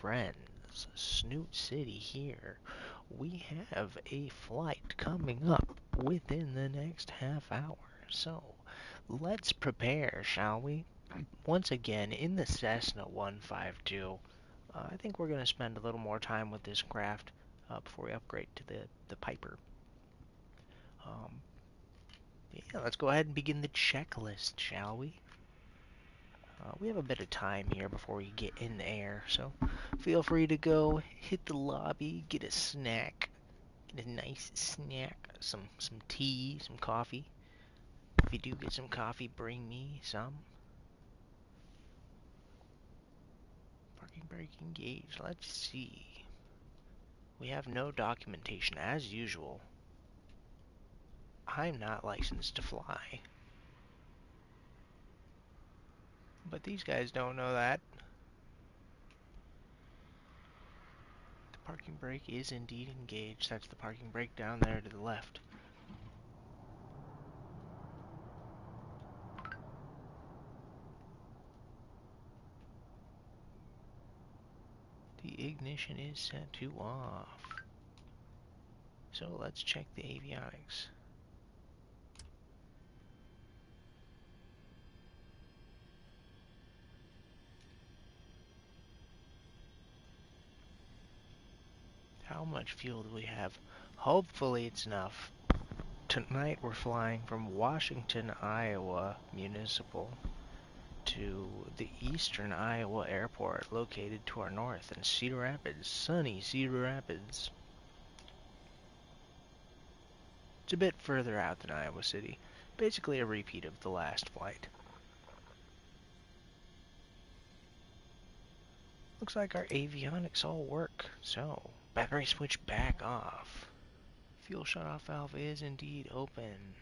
friends, Snoot City here. We have a flight coming up within the next half hour, so let's prepare, shall we? Once again, in the Cessna 152, I think we're going to spend a little more time with this craft before we upgrade to the Piper. Um, yeah, let's go ahead and begin the checklist, shall we? We have a bit of time here before we get in the air, so feel free to go hit the lobby, get a snack, get a nice snack, some tea, some coffee. If you do get some coffee, bring me some. Parking brake engaged. Let's see. We have no documentation as usual. I'm not licensed to fly. But these guys don't know that. The parking brake is indeed engaged. That's the parking brake down there to the left. The ignition is set to off. So let's check the avionics. How much fuel do we have? Hopefully it's enough. Tonight we're flying from Washington, Iowa Municipal to the Eastern Iowa Airport located to our north in Cedar Rapids, sunny Cedar Rapids. It's a bit further out than Iowa City, basically a repeat of the last flight. Looks like our avionics all work, so battery switch back off. Fuel shutoff valve is indeed open.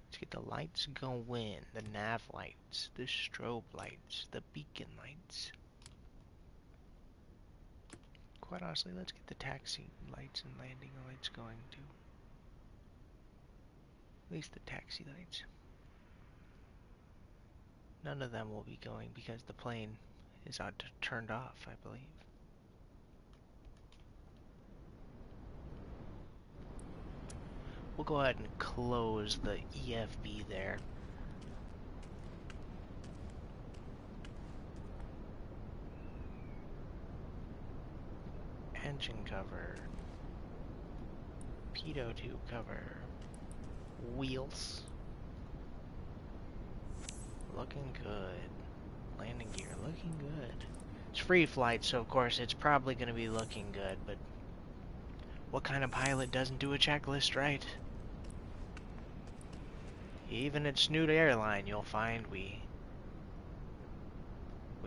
Let's get the lights going, the nav lights, the strobe lights, the beacon lights. Quite honestly, let's get the taxi lights and landing lights going too. At least the taxi lights. None of them will be going because the plane is turned off, I believe. We'll go ahead and close the EFB there. Engine cover. Pitot tube cover. Wheels. Looking good. Landing gear looking good. It's free flight, so of course it's probably going to be looking good, but what kind of pilot doesn't do a checklist, right? Even at Snoot Airline, you'll find we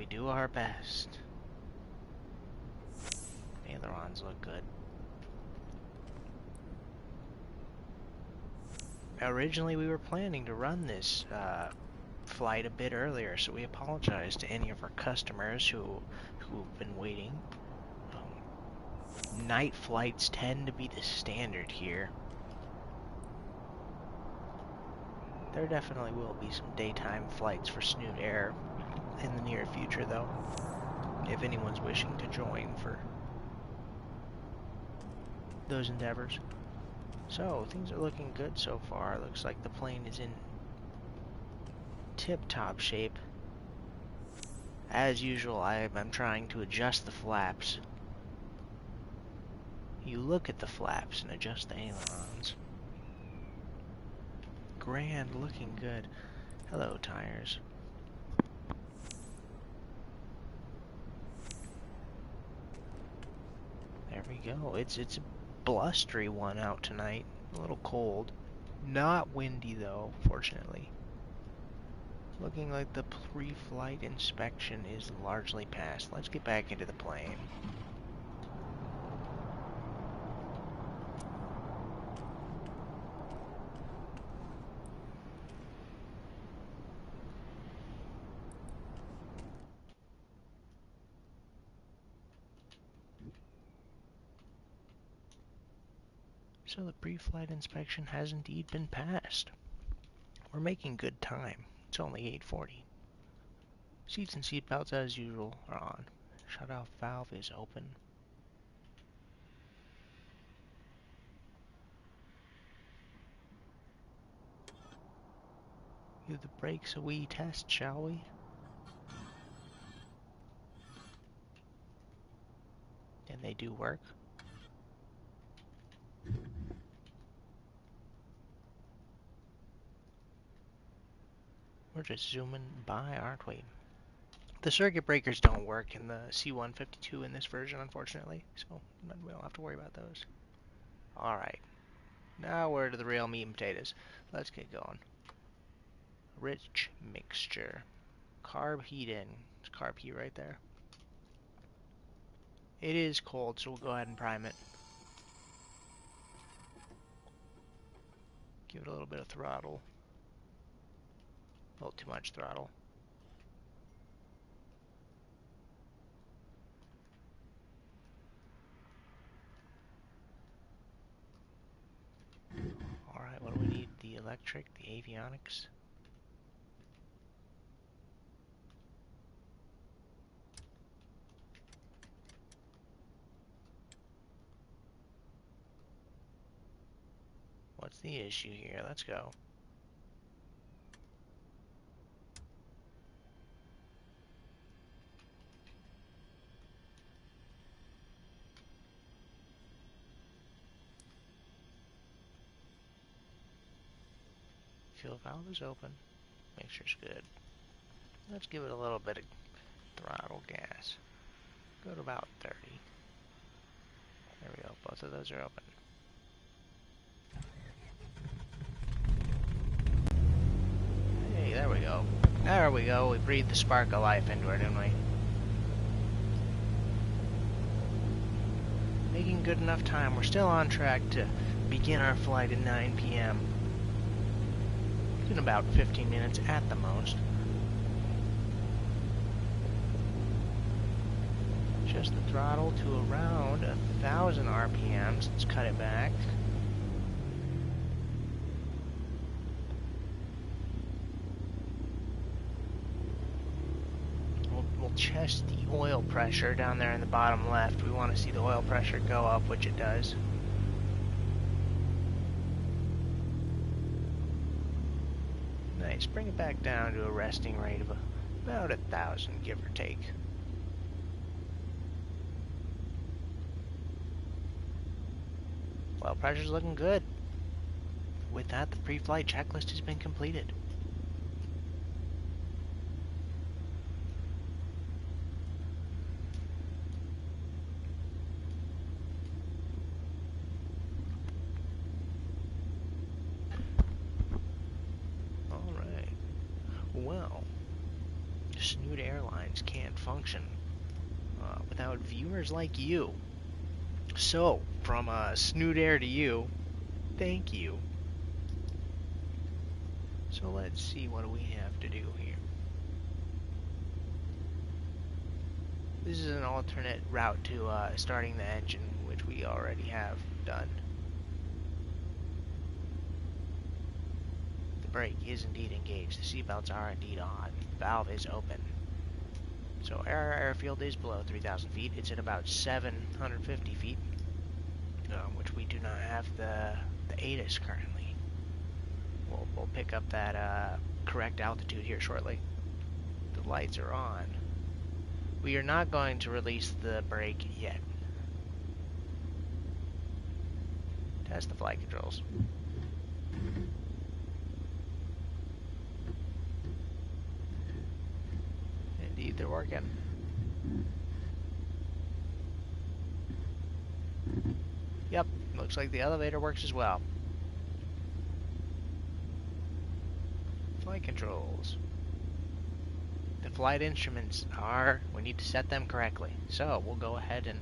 do our best. Ailerons look good. Originally, we were planning to run this flight a bit earlier, so we apologize to any of our customers who've been waiting. Night flights tend to be the standard here. There definitely will be some daytime flights for Snoot Air in the near future, though, if anyone's wishing to join for those endeavors. So, things are looking good so far. Looks like the plane is in tip-top shape. As usual, I'm trying to adjust the flaps. You look at the flaps and adjust the ailerons. Grand, looking good. Hello, tires. There we go. It's a blustery one out tonight. A little cold. Not windy though, fortunately. Looking like the pre-flight inspection is largely passed. Let's get back into the plane. So the pre-flight inspection has indeed been passed. We're making good time. It's only 8:40. Seats and seatbelts as usual are on. Shutoff valve is open. Give the brakes a wee test, shall we? And they do work. We're just zooming by, aren't we? The circuit breakers don't work in the C-152 in this version, unfortunately, so we don't have to worry about those. Alright, now we're to the real meat and potatoes. Let's get going. Rich mixture. Carb heat in. It's carb heat right there. It is cold, so we'll go ahead and prime it. Give it a little bit of throttle. A little too much throttle. Alright, what do we need? The electric, the avionics. What's the issue here? Let's go. Fuel valve is open. Mixture's good. Let's give it a little bit of throttle gas. Go to about 30. There we go. Both of those are open. Hey, there we go. There we go. We breathed the spark of life into her, didn't we? Making good enough time. We're still on track to begin our flight at 9 p.m. in about 15 minutes at the most. Adjust the throttle to around 1,000 RPMs. Let's cut it back. We'll test the oil pressure down there in the bottom left. We want to see the oil pressure go up, which it does. Nice. Bring it back down to a resting rate of about 1,000, give or take. Oil pressure's looking good. With that, the pre-flight checklist has been completed. Alright. Well, Snoot Airlines can't function without viewers like you. So, from Snoot Air to you, thank you. So let's see what we have to do here. This is an alternate route to starting the engine, which we already have done. The brake is indeed engaged. The seatbelts are indeed on. The valve is open. So our airfield is below 3,000 feet. It's at about 750 feet, which we do not have the ATIS currently. We'll pick up that correct altitude here shortly. The lights are on. We are not going to release the brake yet. Test the flight controls. Indeed, they're working. Yep, looks like the elevator works as well. Flight controls. The flight instruments we need to set them correctly. So, we'll go ahead and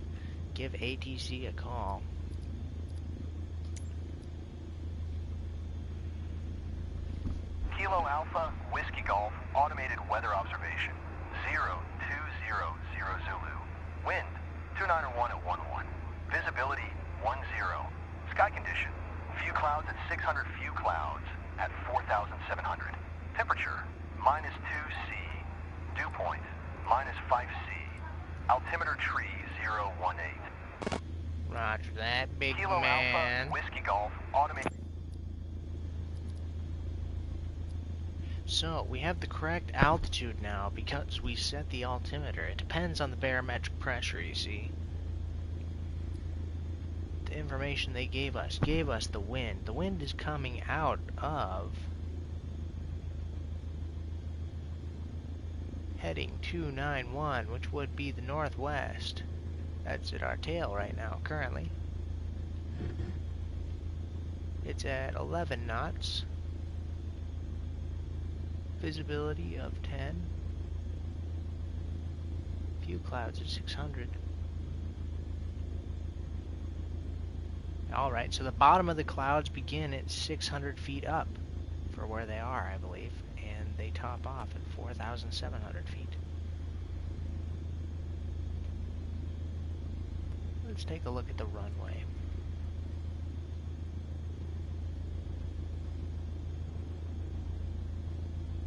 give ATC a call. Kilo Alpha, Whiskey Golf, automated weather observation. 0200 Zulu. Wind, 291 at 11. Visibility, 10. Sky condition. Few clouds at 600 few clouds at 4,700. Temperature, -2 C. Dew point, -5 C. Altimeter tree 018. Roger that, big Kilo man. Alpha, Whiskey Golf, automated. So, we have the correct altitude now because we set the altimeter. It depends on the barometric pressure, you see. The information they gave us the wind. The wind is coming out of heading 291, which would be the northwest. That's at our tail right now, currently. It's at 11 knots. Visibility of 10. Few clouds at 600. Alright, so the bottom of the clouds begin at 600 feet up for where they are, I believe, and they top off at 4,700 feet. Let's take a look at the runway.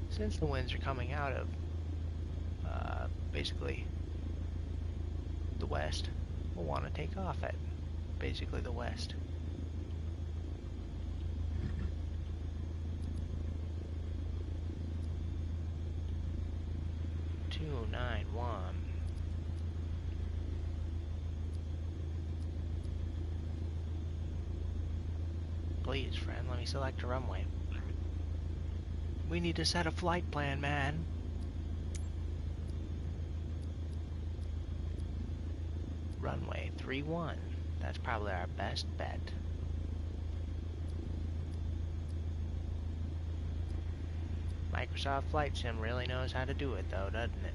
Since the winds are coming out of basically the west, we'll want to take off at basically the west. Two, 9-1. Please, friend, let me select a runway. We need to set a flight plan, man. Runway 31. That's probably our best bet. Microsoft Flight Sim really knows how to do it, though, doesn't it?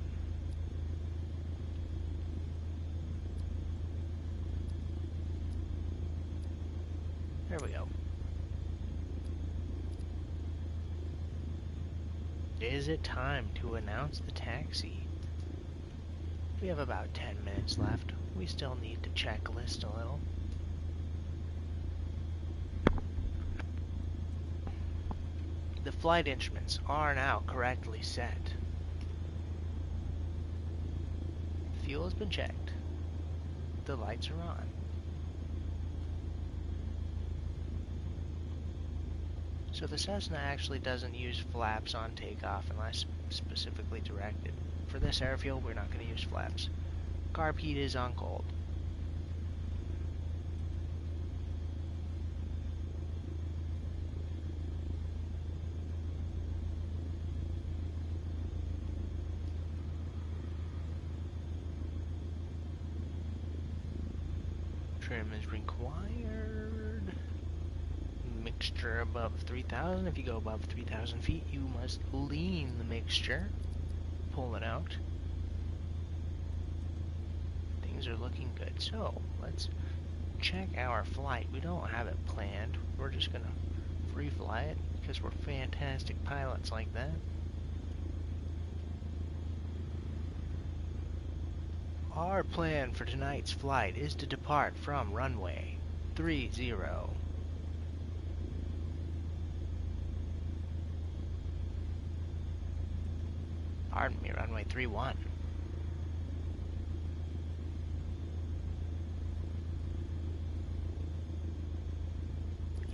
There we go. Is it time to announce the taxi? We have about 10 minutes left. We still need to checklist a little. The flight instruments are now correctly set. Fuel has been checked. The lights are on. So the Cessna actually doesn't use flaps on takeoff unless specifically directed. For this airfield, we're not going to use flaps. Carb heat is on cold. Trim is required. Mixture above 3,000. If you go above 3,000 feet, you must lean the mixture. Pull it out. Things are looking good. So, let's check our flight. We don't have it planned. We're just going to free fly it because we're fantastic pilots like that. Our plan for tonight's flight is to depart from runway 30. Pardon me, runway 31.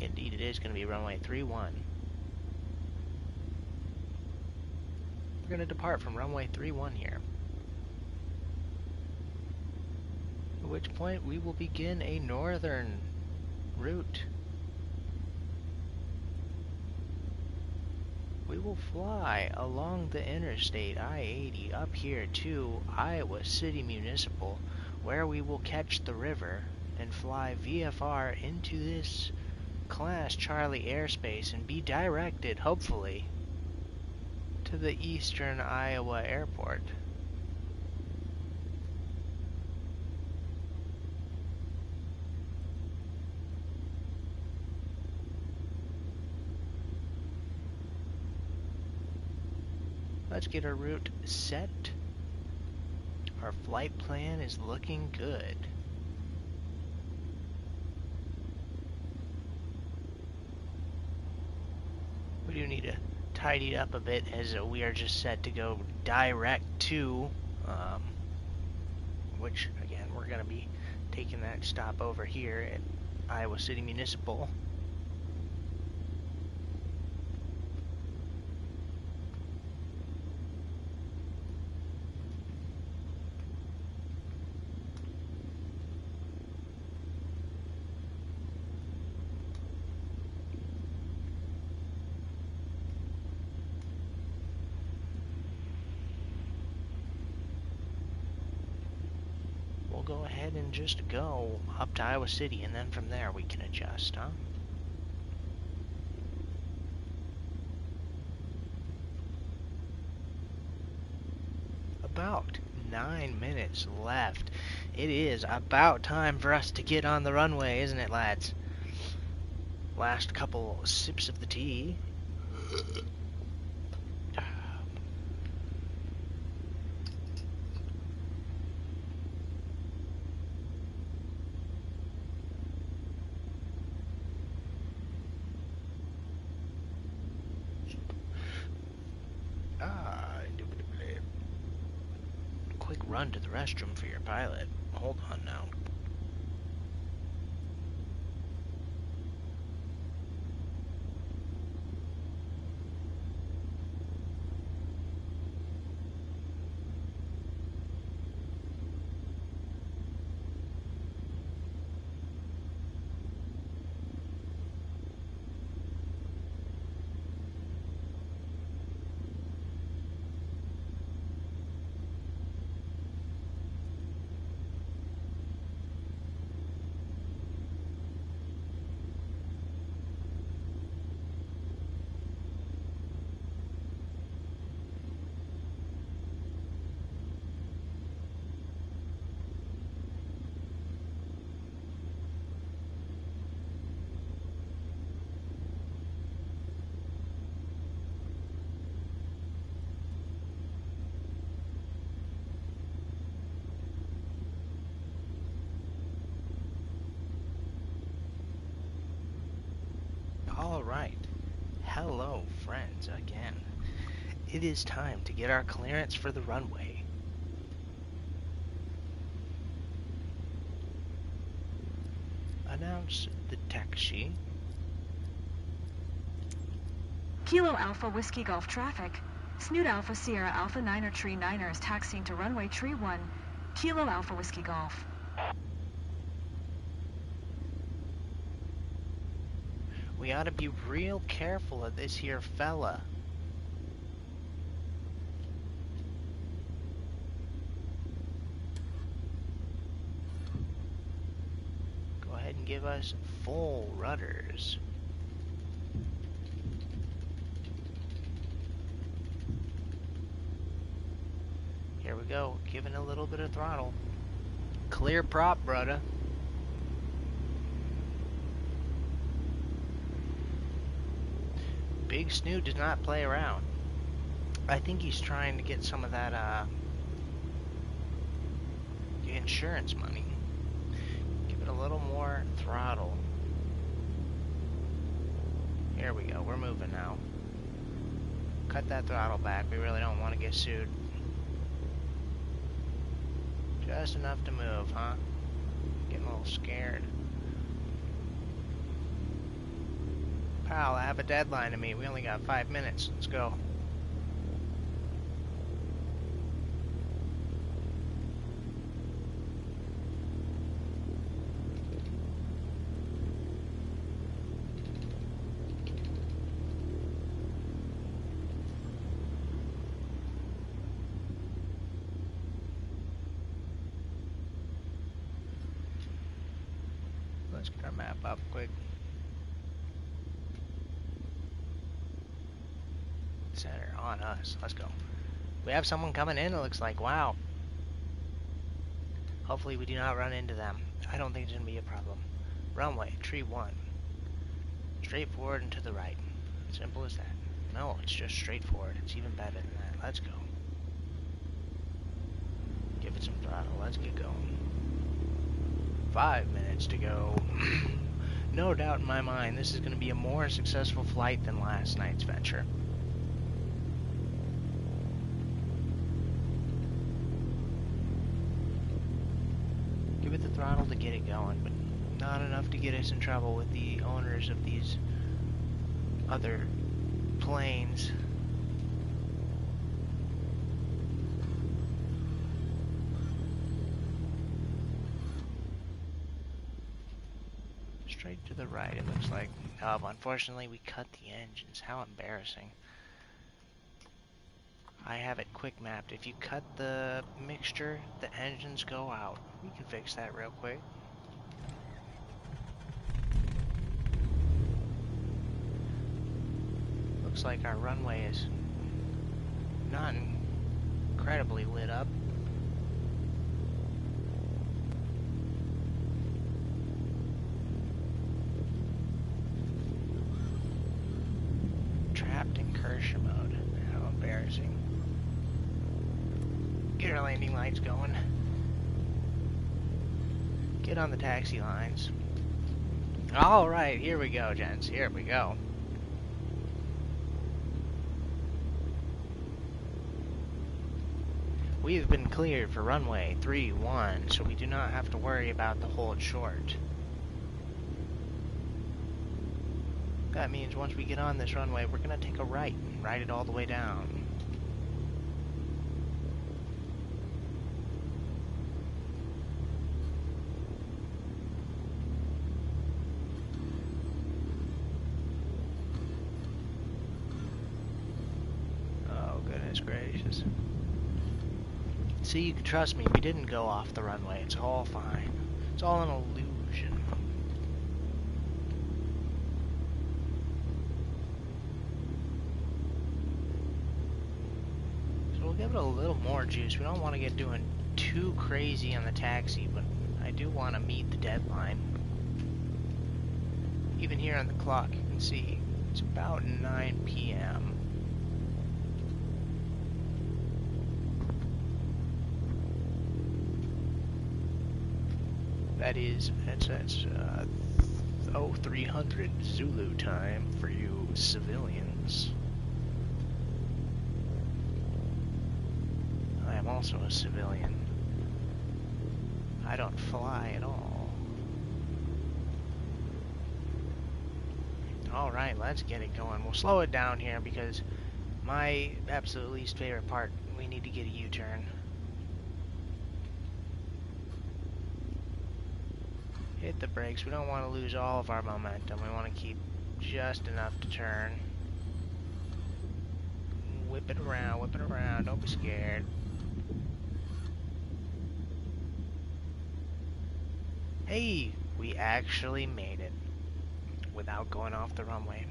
Indeed, it is going to be runway 31. We're going to depart from runway 31 here. At which point we will begin a northern route. We will fly along the interstate I-80 up here to Iowa City Municipal, where we will catch the river and fly VFR into this Class Charlie airspace and be directed, hopefully, to the eastern Iowa airport. Let's get our route set. Our flight plan is looking good. We do need to tidy it up a bit, as we are just set to go direct to, which, again, we're going to be taking that stop over here at Iowa City Municipal. We'll go ahead and just go up to Iowa City, and then from there we can adjust, huh? About 9 minutes left. It is about time for us to get on the runway, isn't it, lads? Last couple sips of the tea. Quick run to the restroom for your pilot. Hold on now. Alright. Hello, friends, again. It is time to get our clearance for the runway. Announce the taxi. Kilo Alpha Whiskey Golf traffic. Snoot Alpha Sierra Alpha Niner Tree Niner is taxiing to runway Tree 1. Kilo Alpha Whiskey Golf. We ought to be real careful of this here fella. Go ahead and give us full rudders. Here we go, giving a little bit of throttle. Clear prop, brother. Big Snoot does not play around. I think he's trying to get some of that insurance money. Give it a little more throttle. Here we go, we're moving now. Cut that throttle back, we really don't want to get sued. Just enough to move, huh? Getting a little scared. Pal, I have a deadline to meet. We only got 5 minutes. Let's go. Let's get our map up quick. Center on us. Let's go. We have someone coming in, it looks like. Wow. Hopefully we do not run into them. I don't think it's going to be a problem. Runway, Tree 1. Straight forward and to the right. Simple as that. No, it's just straightforward. It's even better than that. Let's go. Give it some throttle. Let's get going. 5 minutes to go. no doubt in my mind this is going to be a more successful flight than last night's venture. Give it the throttle to get it going, but not enough to get us in trouble with the owners of these other planes. Straight to the right, it looks like. Oh, unfortunately, we cut the engines. How embarrassing. I have it quick mapped. If you cut the mixture, the engines go out. We can fix that real quick. Looks like our runway is not incredibly lit up. Trapped in Kershaw mode. How embarrassing. Get our landing lights going. Get on the taxi lines. Alright, here we go, gents. Here we go. We've been cleared for runway 31, so we do not have to worry about the hold short. That means once we get on this runway, we're going to take a right and ride it all the way down. Oh, goodness gracious. See, you can trust me, we didn't go off the runway. It's all fine. It's all an illusion. So we'll give it a little more juice. We don't want to get doing too crazy on the taxi, but I do want to meet the deadline. Even here on the clock, you can see it's about 9 p.m. That's 0300 Zulu time for you civilians. I am also a civilian. I don't fly at all. Alright, let's get it going. We'll slow it down here because my absolute least favorite part, we need to get a U-turn. Hit the brakes. We don't want to lose all of our momentum. We want to keep just enough to turn. Whip it around, don't be scared. Hey, we actually made it without going off the runway.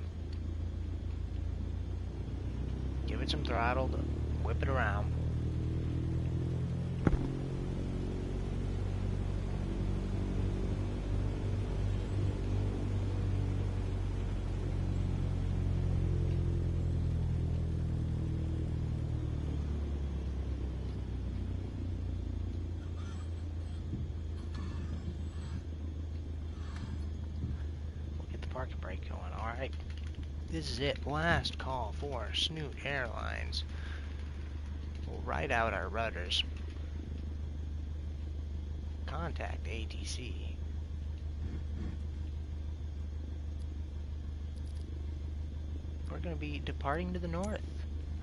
Give it some throttle to whip it around. Parking brake going. Alright. This is it. Last call for Snoot Airlines. We'll ride out our rudders. Contact ATC. We're going to be departing to the north.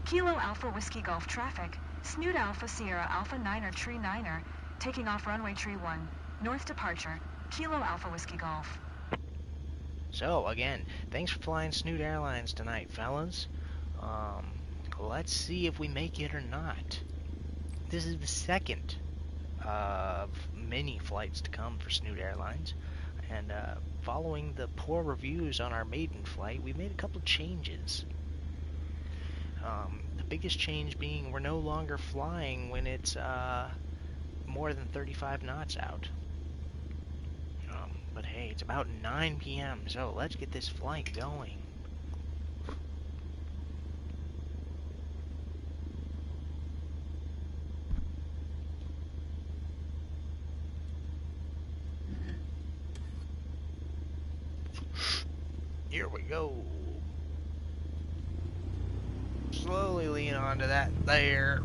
Kilo Alpha Whiskey Golf traffic. Snoot Alpha Sierra Alpha 9er Tree 9er. Taking off runway tree 1. North departure. Kilo Alpha Whiskey Golf. So, again, thanks for flying Snoot Airlines tonight, fellas. Let's see if we make it or not. This is the second of many flights to come for Snoot Airlines. And following the poor reviews on our maiden flight, we made a couple changes. The biggest change being we're no longer flying when it's more than 35 knots out. But hey, it's about 9 p.m., so let's get this flight going. Here we go. Slowly lean onto that there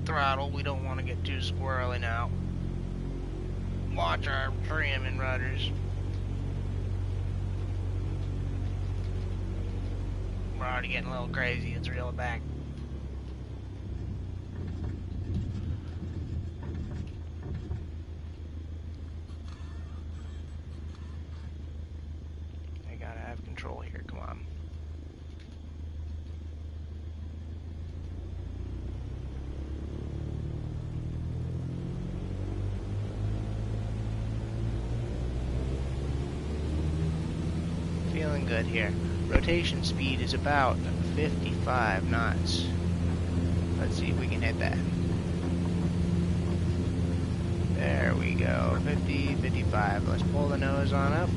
throttle. We don't want to get too squirrely now. Watch our trim and rudders. We're already getting a little crazy. Let's reel it back. I gotta have control here. Come on. Feeling good here. Rotation speed is about 55 knots. Let's see if we can hit that. There we go. 50, 55. Let's pull the nose on up.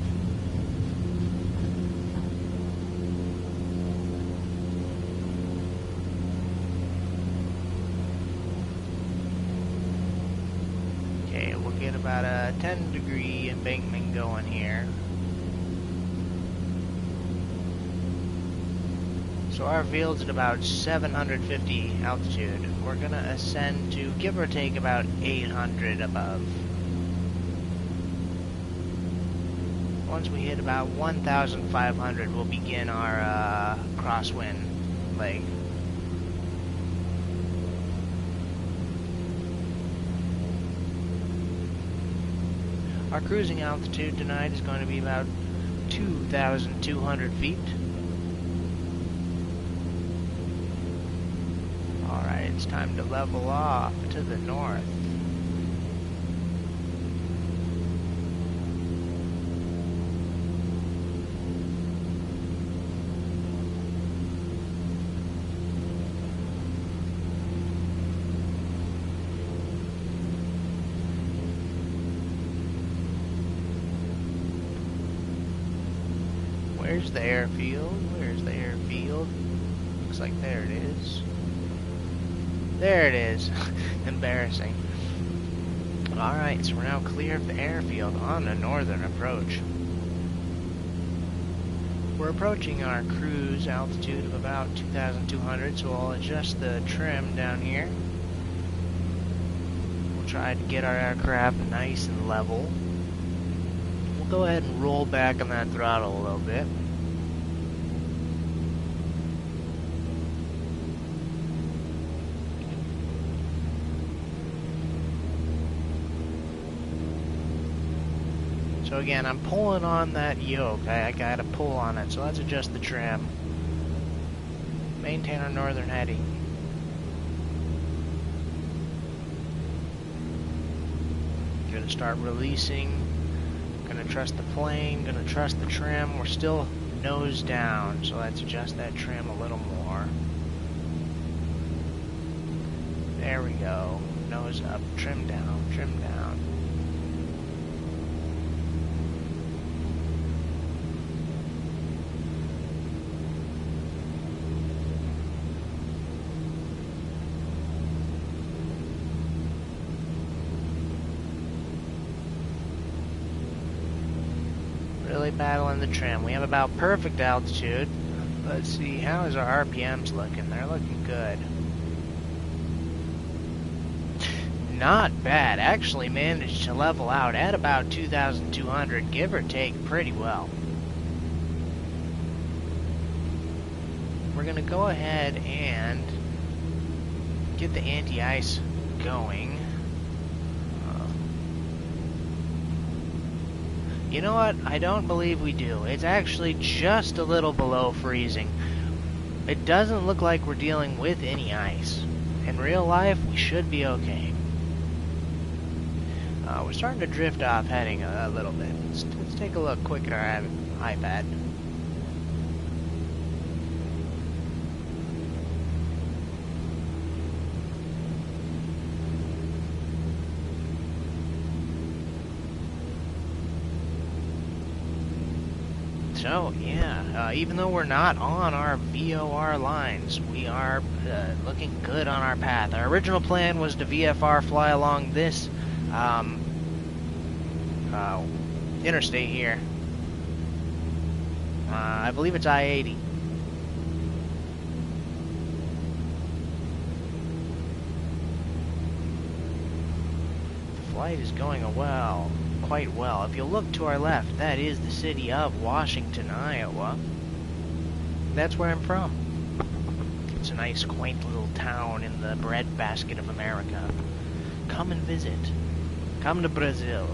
Okay, we'll get about a 10-degree embankment going here. So our field's at about 750 altitude. We're gonna ascend to give or take about 800 above. Once we hit about 1,500, we'll begin our crosswind leg. Our cruising altitude tonight is going to be about 2,200 feet. Alright, it's time to level off to the north. Where's the airfield? Where's the airfield? Looks like there it is. There it is. Embarrassing. Alright, so we're now clear of the airfield on the northern approach. We're approaching our cruise altitude of about 2,200, so I'll adjust the trim down here. We'll try to get our aircraft nice and level. We'll go ahead and roll back on that throttle a little bit. So again, I'm pulling on that yoke. I gotta pull on it, so let's adjust the trim. Maintain our northern heading. Gonna start releasing. Gonna trust the plane, gonna trust the trim. We're still nose down, so let's adjust that trim a little more. There we go. Nose up, trim down, trim down. Really battling the trim. We have about perfect altitude. Let's see, how is our RPMs looking? They're looking good. Not bad. Actually managed to level out at about 2,200, give or take, pretty well. We're going to go ahead and get the anti-ice going. You know what? I don't believe we do. It's actually just a little below freezing. It doesn't look like we're dealing with any ice. In real life, we should be okay. We're starting to drift off heading a little bit. Let's take a look quick at our iPad. So, yeah, even though we're not on our VOR lines, we are looking good on our path. Our original plan was to VFR fly along this interstate here. I believe it's I-80. The flight is going quite well. If you look to our left, that is the city of Washington, Iowa. That's where I'm from. It's a nice, quaint little town in the breadbasket of America. Come and visit. Come to Brazil.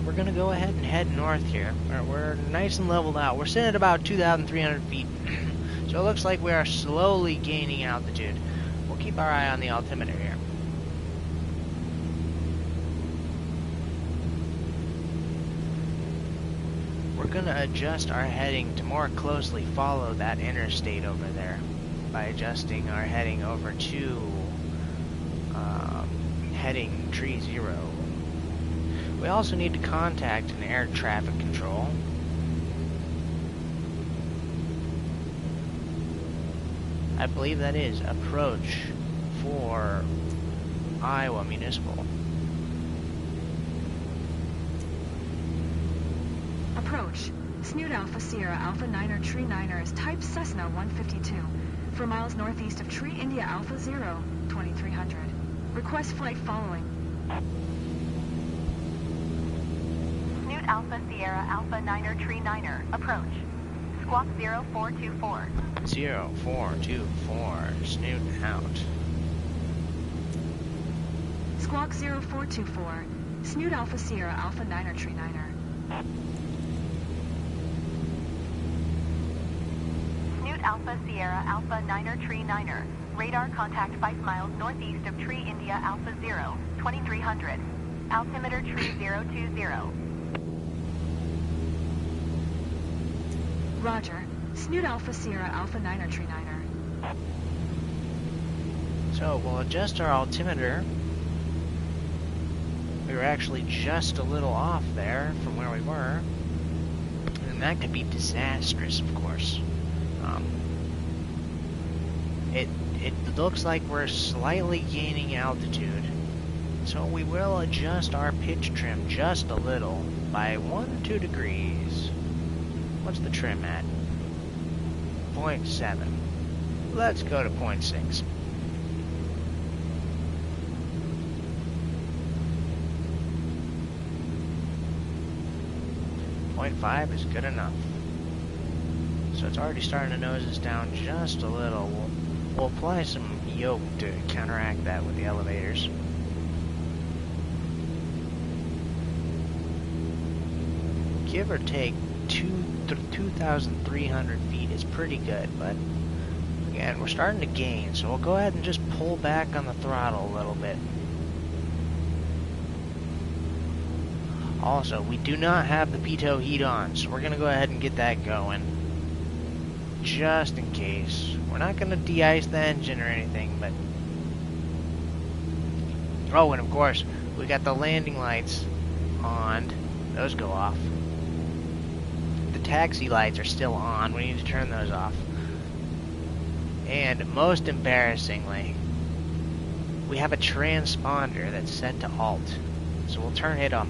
We're gonna go ahead and head north here. We're nice and leveled out. We're sitting at about 2,300 feet. So it looks like we are slowly gaining altitude. We'll keep our eye on the altimeter here. We're gonna adjust our heading to more closely follow that interstate over there by adjusting our heading over to heading tree 0. We also need to contact an air traffic control. I believe that is approach for Iowa Municipal. Approach. Snoot Alpha Sierra Alpha Niner Tree Niner is type Cessna 152. 4 miles northeast of Tree India Alpha 0, 2300. Request flight following. Snoot Alpha Sierra Alpha Niner Tree Niner. Approach. Squawk 0424. 0424. Snoot out. Squawk 0424. Snoot Alpha Sierra Alpha Niner Tree Niner. Snoot Alpha Sierra Alpha Niner Tree Niner. Radar contact 5 miles northeast of Tree India Alpha 0, 2300. Altimeter Tree 020. Roger. Snoot Alpha Sierra Alpha Niner Tree Niner. So we'll adjust our altimeter. We were actually just a little off there from where we were. And that could be disastrous, of course. It looks like we're slightly gaining altitude. So we will adjust our pitch trim just a little by 1 or 2 degrees. What's the trim at? 0.7. Let's go to 0.6. .5 is good enough. So it's already starting to nose us down just a little. We'll apply some yoke to counteract that with the elevators. Give or take 2,300 feet is pretty good, but again, we're starting to gain, so we'll go ahead and just pull back on the throttle a little bit. Also, we do not have the pitot heat on, so we're going to go ahead and get that going. Just in case. We're not going to de-ice the engine or anything, but... Oh, and of course, we got the landing lights on. Those go off. The taxi lights are still on. We need to turn those off. And most embarrassingly, we have a transponder that's set to alt. So we'll turn it on.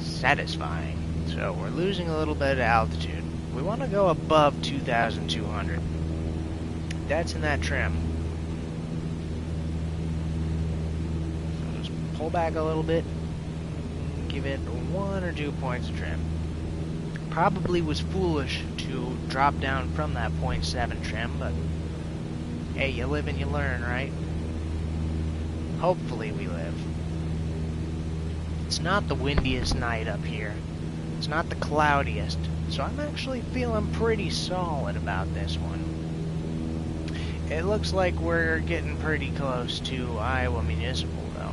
Satisfying. So we're losing a little bit of altitude. We want to go above 2,200. That's in that trim. So just pull back a little bit. Give it 1 or 2 points of trim. Probably was foolish to drop down from that 0.7 trim, but hey, you live and you learn, right? Hopefully we live. It's not the windiest night up here. It's not the cloudiest, so I'm actually feeling pretty solid about this one. It looks like we're getting pretty close to Iowa Municipal, though.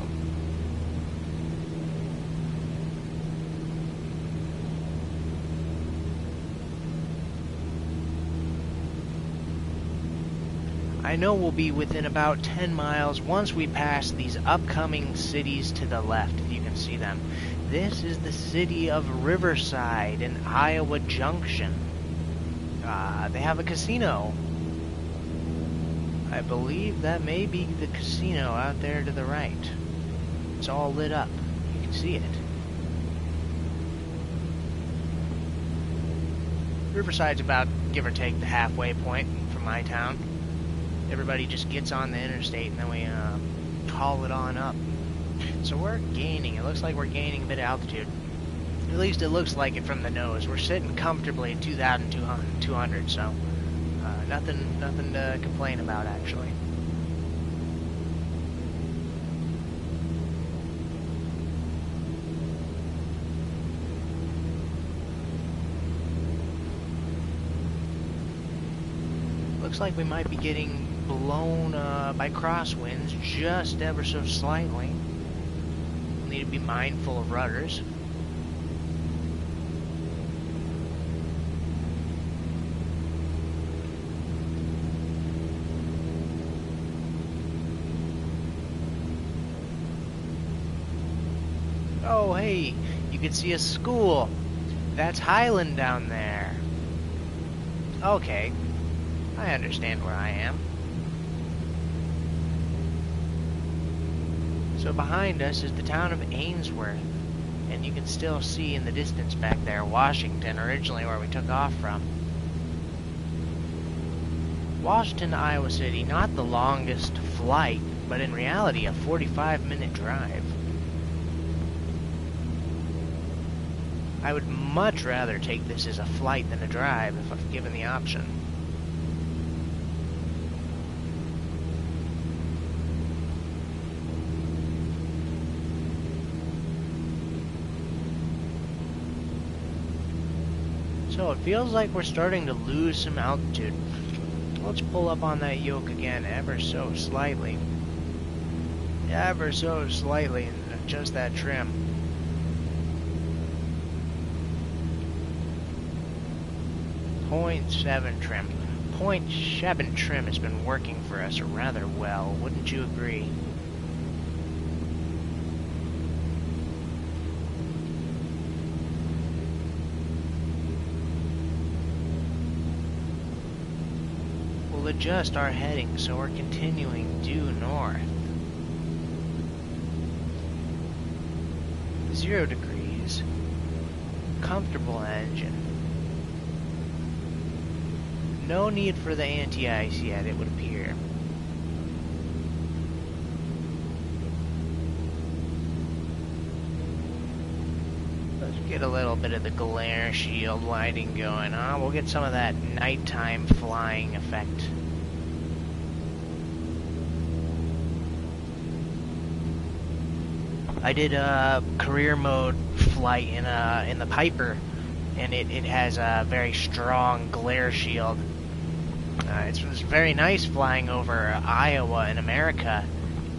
I know we'll be within about 10 miles once we pass these upcoming cities to the left, if you can see them. This is the city of Riverside in Iowa Junction. They have a casino I believe that may be the casino out there to the right. It's all lit up. You can see it. Riverside's about, give or take, the halfway point from my town. Everybody just gets on the interstate and then we haul it on up. So we're gaining. It looks like we're gaining a bit of altitude. At least it looks like it from the nose. We're sitting comfortably at 2,200, so nothing to complain about, actually. Looks like we might be getting blown by crosswinds just ever so slightly. We'll need to be mindful of rudders. Oh, hey, you can see a school. That's Highland down there. Okay, I understand where I am. So behind us is the town of Ainsworth, and you can still see in the distance back there Washington, originally where we took off from. Washington to Iowa City, not the longest flight, but in reality a 45-minute drive. I would much rather take this as a flight than a drive if I'm given the option. So it feels like we're starting to lose some altitude. Let's pull up on that yoke again ever so slightly. Ever so slightly, and adjust that trim. 0.7 trim. 0.7 trim has been working for us rather well, wouldn't you agree? We'll adjust our heading so we're continuing due north. 0 degrees. Comfortable engine. No need for the anti-ice yet, it would appear. Let's get a little bit of the glare shield lighting going on. We'll get some of that nighttime flying effect. I did a career mode flight in the Piper, and it has a very strong glare shield. It's very nice flying over Iowa in America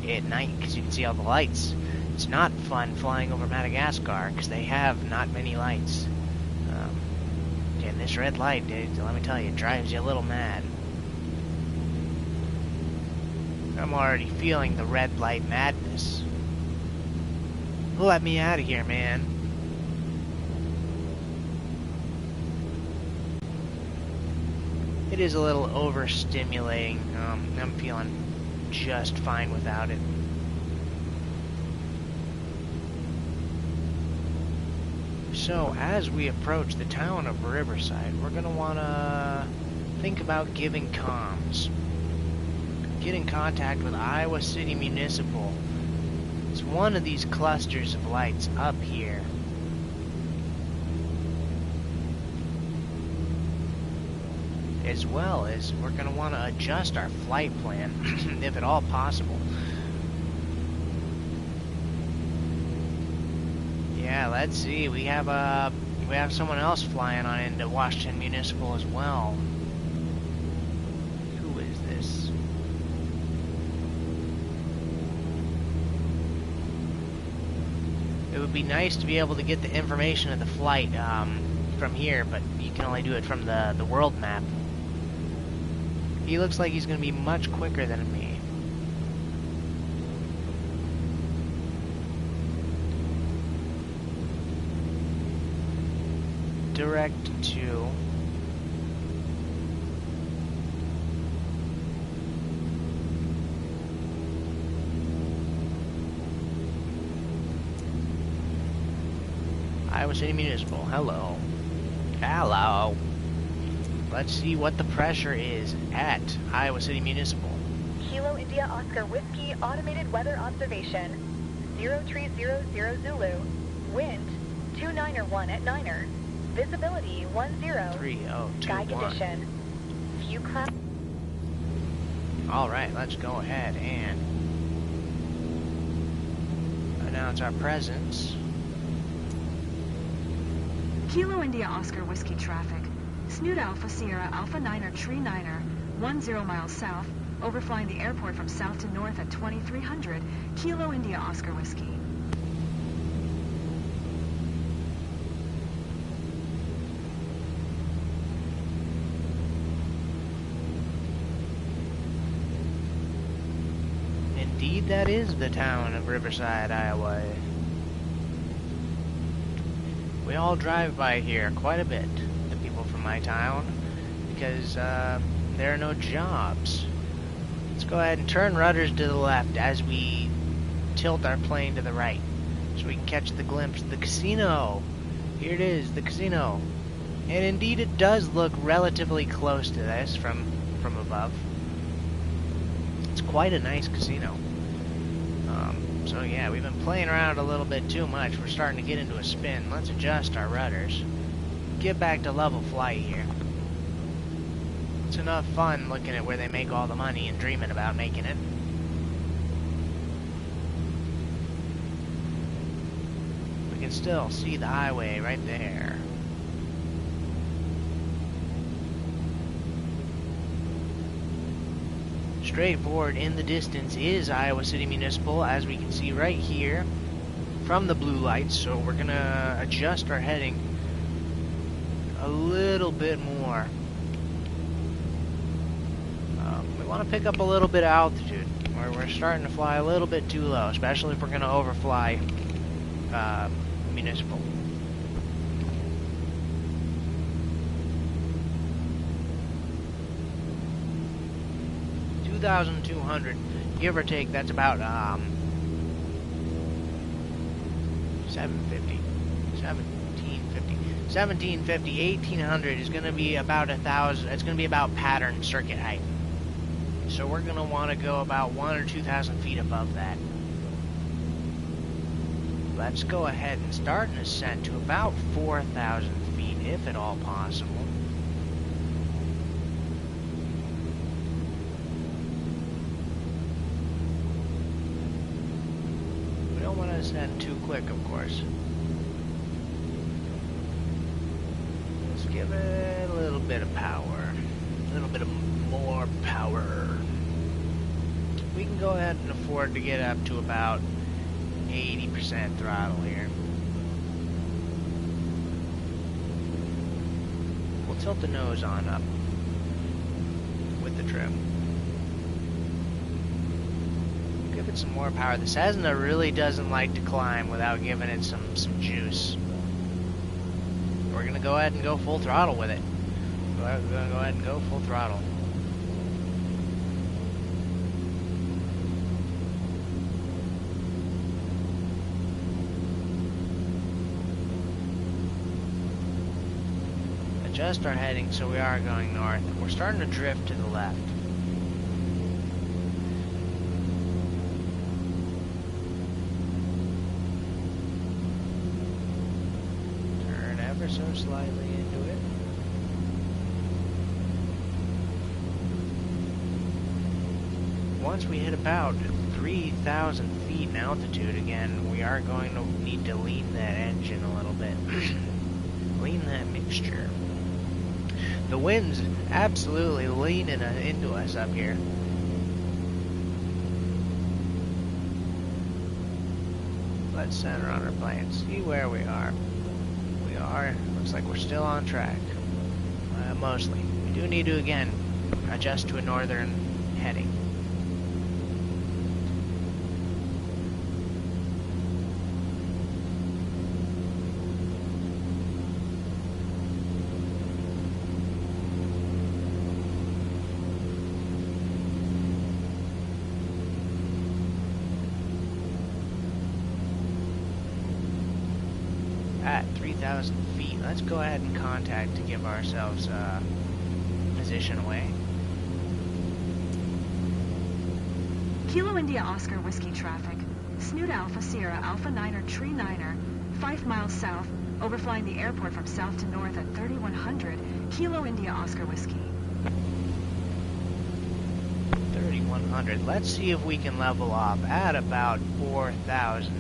at night because you can see all the lights. It's not fun flying over Madagascar because they have not many lights. And this red light, dude, let me tell you, it drives you a little mad. I'm already feeling the red light madness. Let me out of here, man. It is a little overstimulating. I'm feeling just fine without it. So, as we approach the town of Riverside, we're going to want to think about giving comms. Get in contact with Iowa City Municipal. It's one of these clusters of lights up here. As well as we're going to want to adjust our flight plan, if at all possible. Yeah, let's see. We have someone else flying on into Washington Municipal as well. Who is this? It would be nice to be able to get the information of the flight from here, but you can only do it from the world map. He looks like he's going to be much quicker than me. Direct to... Iowa City Municipal. Hello. Hello. Let's see what the pressure is at Iowa City Municipal. Kilo India Oscar Whiskey Automated Weather Observation. 0300 Zulu. Wind 291 at Niner. Visibility 10. 3021. Sky condition. Few clouds. Alright, let's go ahead and announce our presence. Kilo India Oscar Whiskey traffic. Snoot Alpha Sierra Alpha Niner Tree Niner, 10 miles south, overflying the airport from south to north at 2300. Kilo India Oscar Whiskey. Indeed, that is the town of Riverside, Iowa. We all drive by here quite a bit, the people from my town, because there are no jobs. Let's go ahead and turn rudders to the left as we tilt our plane to the right, so we can catch the glimpse of the casino. Here it is, the casino. And indeed it does look relatively close to this from above. It's quite a nice casino. So yeah, we've been playing around a little bit too much. We're starting to get into a spin. Let's adjust our rudders. Get back to level flight here. It's enough fun looking at where they make all the money and dreaming about making it. We can still see the highway right there. Straight forward in the distance is Iowa City Municipal, as we can see right here from the blue lights. So we're gonna adjust our heading a little bit more. We want to pick up a little bit of altitude. We're starting to fly a little bit too low, especially if we're gonna overfly Municipal. $2,200, give or take. That's about 750, 1750, 1800 is going to be about 1,000. It's going to be about pattern circuit height. So we're going to want to go about 1,000 or 2,000 feet above that. Let's go ahead and start an ascent to about 4,000 feet, if at all possible. Ascend too quick, of course. Let's give it a little bit of power. A little bit of more power. We can go ahead and afford to get up to about 80% throttle here. We'll tilt the nose on up with the trim. Give it some more power. The Cessna really doesn't like to climb without giving it some juice. We're gonna go ahead and go full throttle with it. We're gonna go ahead and go full throttle. Adjust our heading so we are going north. We're starting to drift to the left. So slightly into it. Once we hit about 3,000 feet in altitude again, we are going to need to lean that engine a little bit. Lean that mixture. The wind's absolutely leaning into us up here. Let's center on our plane, see where we are. Looks like we're still on track. Mostly. We do need to again adjust to a northern heading. At 4,000 feet. Let's go ahead and contact to give ourselves position away. Kilo India Oscar Whiskey traffic. Snoot Alpha Sierra Alpha Niner Tree Niner, 5 miles south, overflying the airport from south to north at 3100. Kilo India Oscar Whiskey. 3,100. Let's see if we can level off at about 4,000.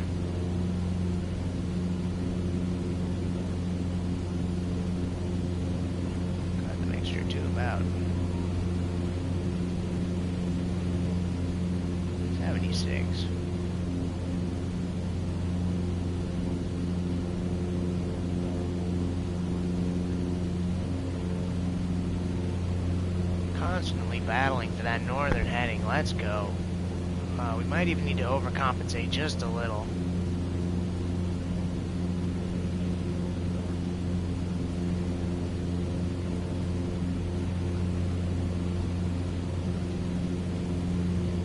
Got the mixture to about 76. Constantly battling for that northern heading. Let's go. We might even need to overcompensate just a little.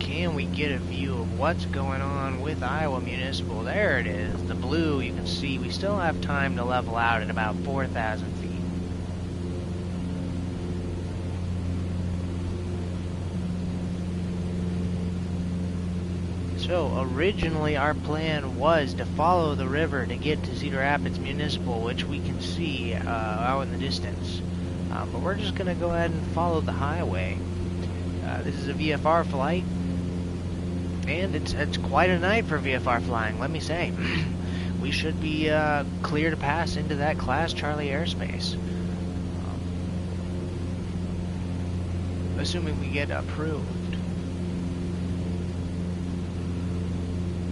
Can we get a view of what's going on with Iowa Municipal? There it is. The blue, you can see we still have time to level out at about 4,000 feet. So, originally our plan was to follow the river to get to Cedar Rapids Municipal, which we can see out in the distance. But we're just going to go ahead and follow the highway. This is a VFR flight, and it's quite a night for VFR flying, let me say. We should be clear to pass into that Class Charlie airspace. Assuming we get approved.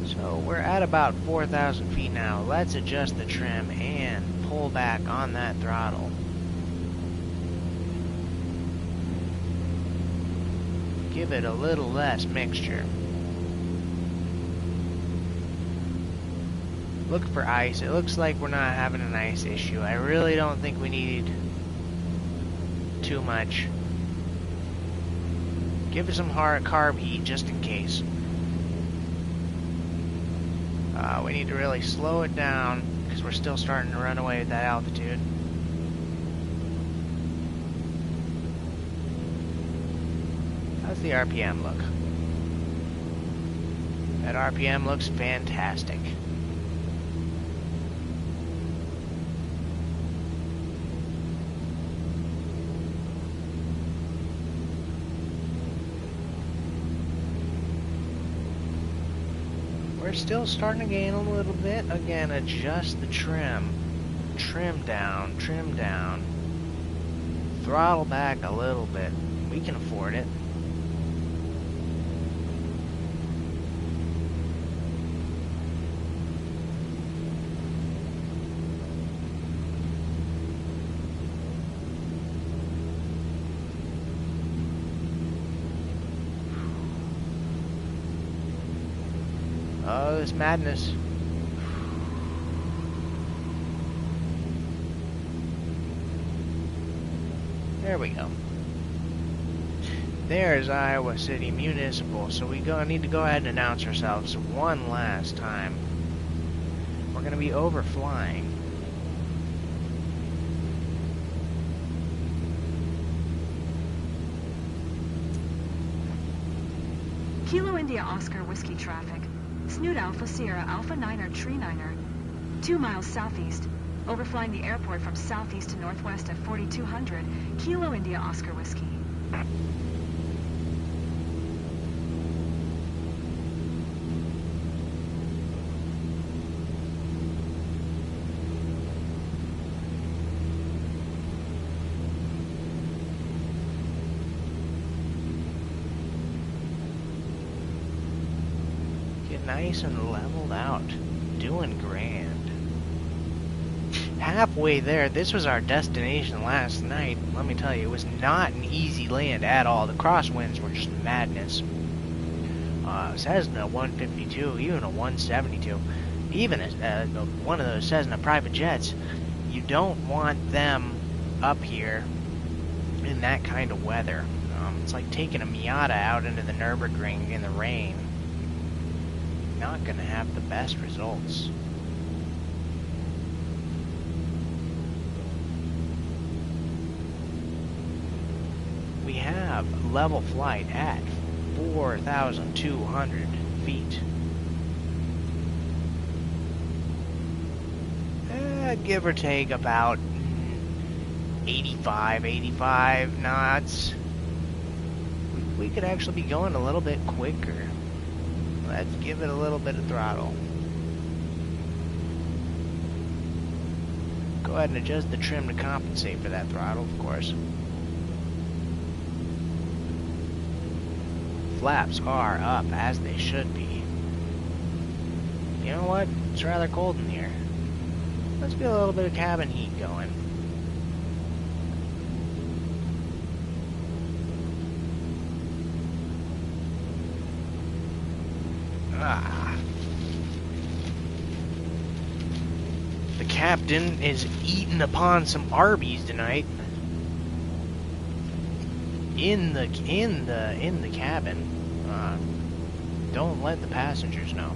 So we're at about 4,000 feet now. Let's adjust the trim and pull back on that throttle. Give it a little less mixture. Look for ice. It looks like we're not having an ice issue. I really don't think we need too much. Give it some hard carb heat just in case. We need to really slow it down because we're still starting to run away at that altitude. How's the RPM look? That RPM looks fantastic. We're still starting to gain a little bit. Again, adjust the trim. Trim down, trim down. Throttle back a little bit. We can afford it. Oh, this madness. There we go. There's Iowa City Municipal. So we need to go ahead and announce ourselves one last time. We're going to be overflying. Kilo India Oscar Whiskey traffic. Snoot Alpha Sierra Alpha Niner Tree Niner, 2 miles southeast, overflying the airport from southeast to northwest at 4200. Kilo India Oscar Whiskey. Nice and leveled out. Doing grand. Halfway there, this was our destination last night. Let me tell you, it was not an easy land at all. The crosswinds were just madness. Cessna 152, even a 172, even one of those Cessna private jets, you don't want them up here in that kind of weather. It's like taking a Miata out into the Nürburgring in the rain. Not going to have the best results. we have level flight at 4,200 feet. Give or take about 85 knots. We could actually be going a little bit quicker. Let's give it a little bit of throttle. Go ahead and adjust the trim to compensate for that throttle, of course. Flaps are up as they should be. You know what? It's rather cold in here. Let's get a little bit of cabin heat going. The captain is eating upon some Arby's tonight. In the cabin. Don't let the passengers know.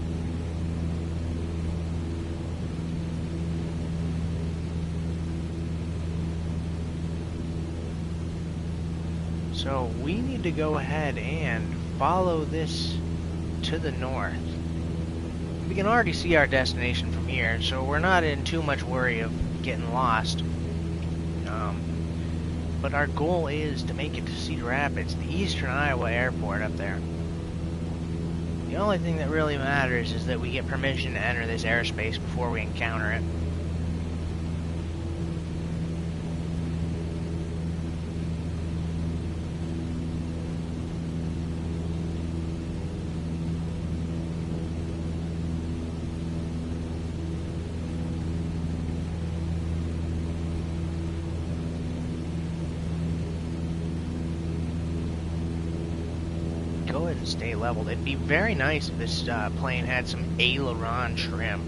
So we need to go ahead and follow this to the north. We can already see our destination from here, so we're not in too much worry of getting lost. But our goal is to make it to Cedar Rapids, the eastern Iowa airport up there. The only thing that really matters is that we get permission to enter this airspace before we encounter it. Go ahead and stay leveled. It'd be very nice if this plane had some aileron trim.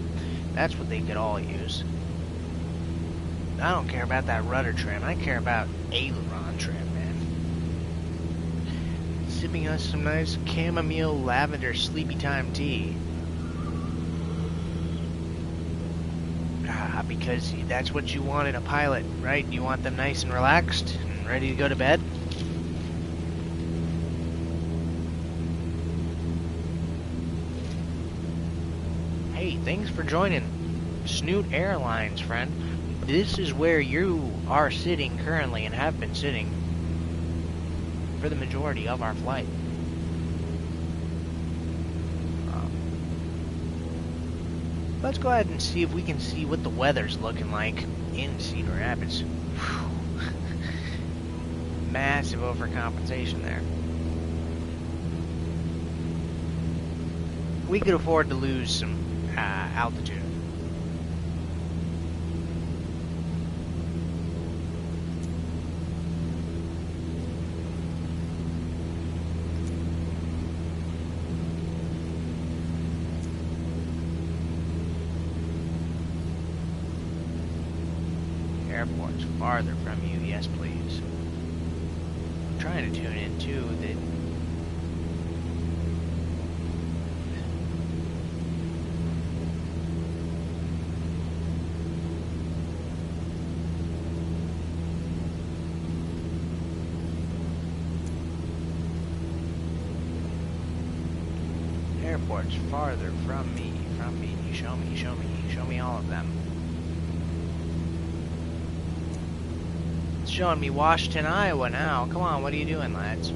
That's what they could all use. I don't care about that rudder trim. I care about aileron trim, man. Sipping us some nice chamomile lavender sleepy time tea. Because that's what you want in a pilot, right? You want them nice and relaxed and ready to go to bed. Hey, thanks for joining Snoot Airlines, friend. This is where you are sitting currently and have been sitting for the majority of our flight. Let's go ahead and see if we can see what the weather's looking like in Cedar Rapids. Massive overcompensation there. We could afford to lose some altitude. Airport's farther from you, yes please. I'm trying to tune in too that airport's farther from me. Show me all of them. It's showing me Washington, Iowa now. Come on, what are you doing, lads?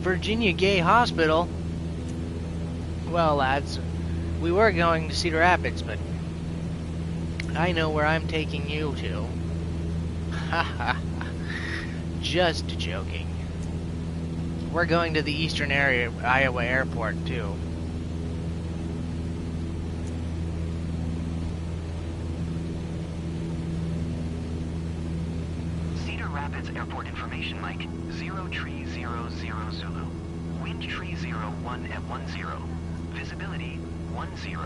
Virginia Gay Hospital? Well, lads, we were going to Cedar Rapids, but I know where I'm taking you to. Haha. Just joking. We're going to the eastern area, Iowa airport, too. Airport information, Mike. 0300 Zulu. Wind tree 01 at 10. Visibility 10.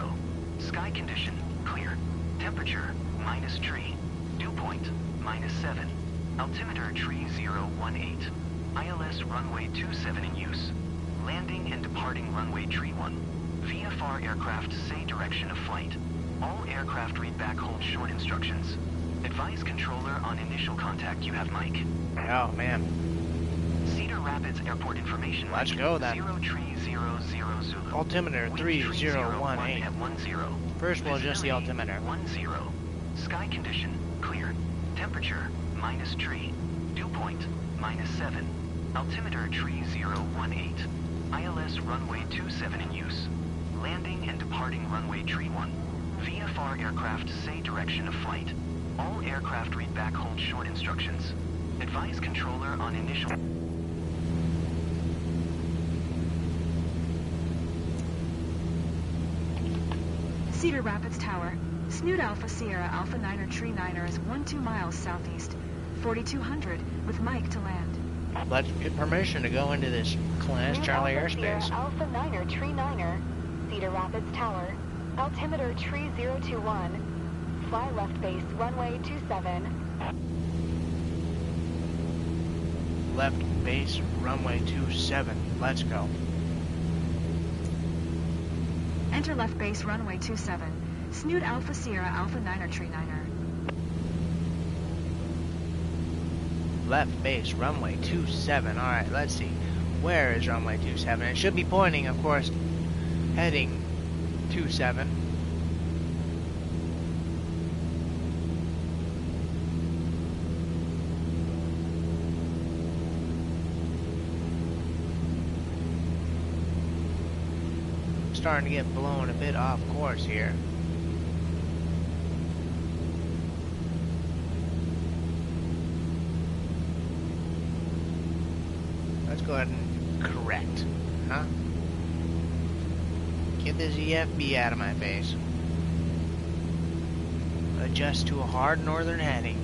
Sky condition clear. Temperature -3. Dew point -7. Altimeter tree 018. ILS runway 27 in use. Landing and departing runway tree 1. VFR aircraft say direction of flight. All aircraft read back hold short instructions. Advise controller on initial contact. You have Mike. Oh, man. Rapids Airport information. Let's go then. 0300 Zulu. Altimeter 3018. At 10. First we'll adjust the altimeter. 10. Sky condition clear. Temperature -3. Dew point -7. Altimeter 3018. ILS runway 27 in use. Landing and departing runway 31. VFR aircraft say direction of flight. All aircraft read back hold short instructions. Advise controller on initial... Cedar Rapids Tower. Snoot Alpha Sierra Alpha 9er Tree 9er is 12 miles southeast. 4200 with Mike to land. Let's get permission to go into this Class Charlie airspace. Alpha 9er Tree 9er, Cedar Rapids Tower, altimeter 3021, fly left base runway 27. Left base runway 27. Let's go. Enter left base runway 27. Snoot Alpha Sierra Alpha 9er Tree 9er. Left base runway 27. Alright, let's see. Where is runway 27? It should be pointing, of course, heading 27. Starting to get blown a bit off course here. Let's go ahead and correct, huh? Get this EFB out of my face. Adjust to a hard northern heading.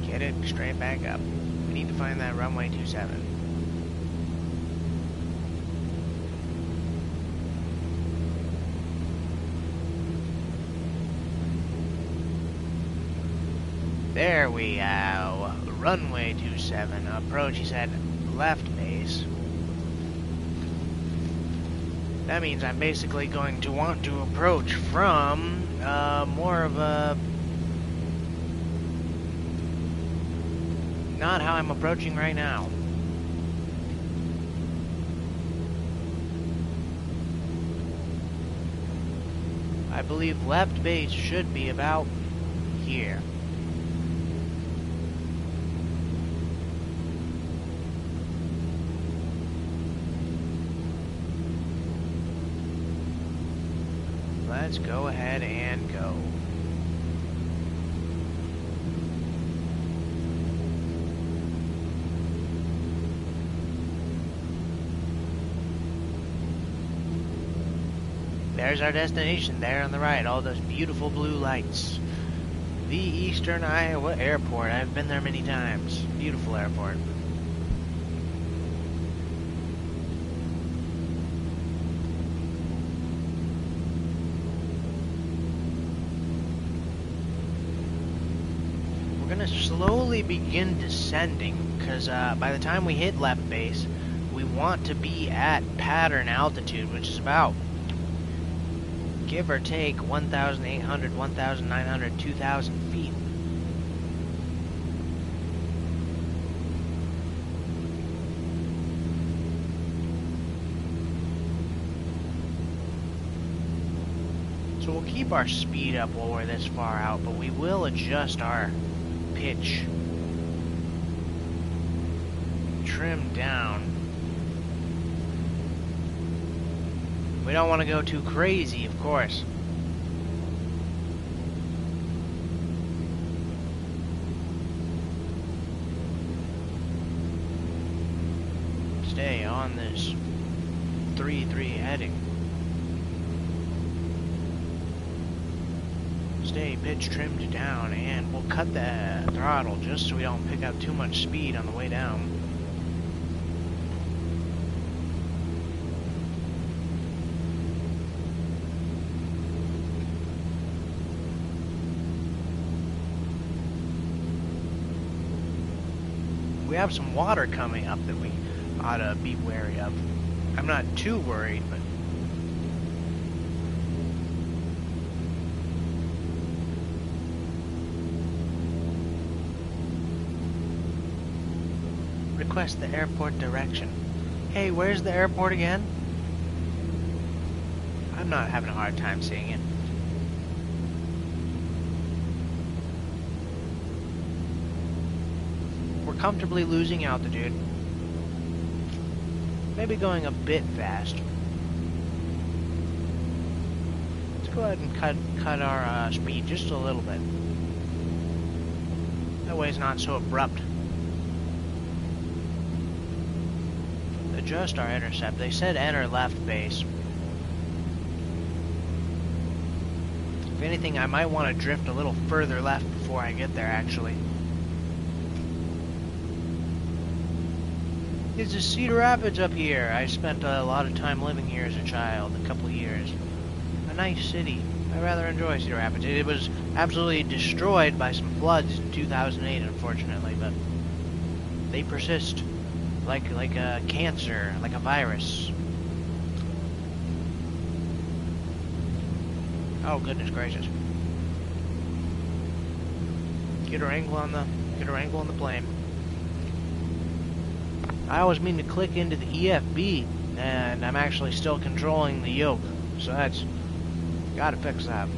Get it straight back up. We need to find that runway 27. There we go. Runway 27. Approach, he said, left base. That means I'm basically going to want to approach from more of a... not how I'm approaching right now. I believe left base should be about here. Let's go ahead and go. There's our destination there on the right, all those beautiful blue lights. The Eastern Iowa Airport. I've been there many times. Beautiful airport. Slowly begin descending, because by the time we hit left base, we want to be at pattern altitude, which is about, give or take, 1,800, 1,900, 2,000 feet. So we'll keep our speed up while we're this far out, but we will adjust our pitch, trim down. We don't want to go too crazy, of course. Stay on this 3-3 heading. Stay pitch trimmed down, and we'll cut the throttle just so we don't pick up too much speed on the way down. We have some water coming up that we ought to be wary of. I'm not too worried, but Request the airport direction. Hey, where's the airport again? I'm not having a hard time seeing it. We're comfortably losing altitude. Maybe going a bit fast. Let's go ahead and cut our speed just a little bit. That way it's not so abrupt. Adjust our intercept. They said enter left base. If anything, I might want to drift a little further left before I get there, actually. This is Cedar Rapids up here. I spent a lot of time living here as a child, a couple of years. A nice city. I rather enjoy Cedar Rapids. It was absolutely destroyed by some floods in 2008, unfortunately, but they persist like a cancer, like a virus. Oh, goodness gracious. Get her angle on the plane. I always mean to click into the EFB, and I'm actually still controlling the yoke, so that's gotta fix that.